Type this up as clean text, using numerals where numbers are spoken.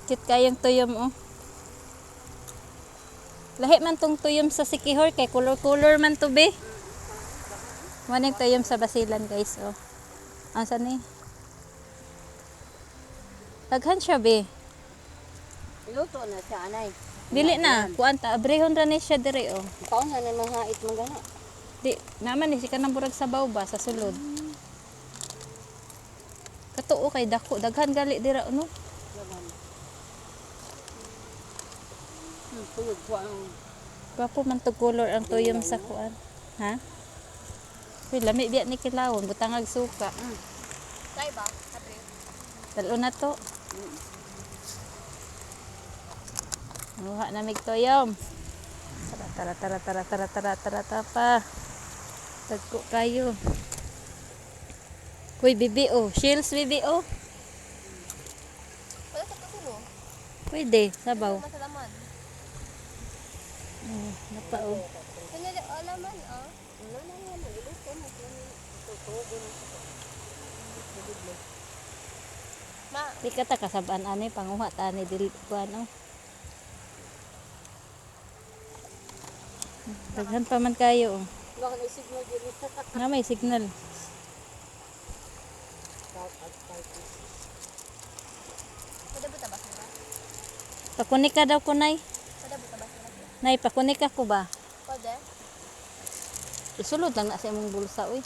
Cute kayong tuyom, oh. Lahi man tong tuyom sa Sikihor kay color man to be. Maning tuyom sa Basilan, guys, oh. Asa ni? Daghan siya be. Luto na siya anay. Dili na, kuan ta abrehon ra ni siya dire, oh. Paon na mahait man gana. Di naman ni si kanang burag sabaw ba sa sulod. Katuo kay dako, daghan gali dira, no. Puyog ko ang Gwapo man to color ang tuyom sa kuan. Ha? Uy, lami biya ni kilawon, butangag suka. Kay ba? Kadre. Talo na to. Nuha na mig tuyom. Tara pa. Tagko kayo. Uy, bibi, oh. Shields, bibi, oh. Wala sa kasulo. Pwede, sabaw. Masalaman. Napa, oh. Kanya alaman, ah. Wala na yan. Iluto mo. Ma. Di ka ta kasabaan ani, panguha ta ni dili kuan, oh. Daghan pa man kayo, oh. Baka may signal dito. Na may signal. Pwede ba tabas nila? Pakunik ka daw, kunay. Pwede ba tabas nila? Nay, pakunik ka ko ba? Pwede. Isulod lang na sa imong bulsa, uy.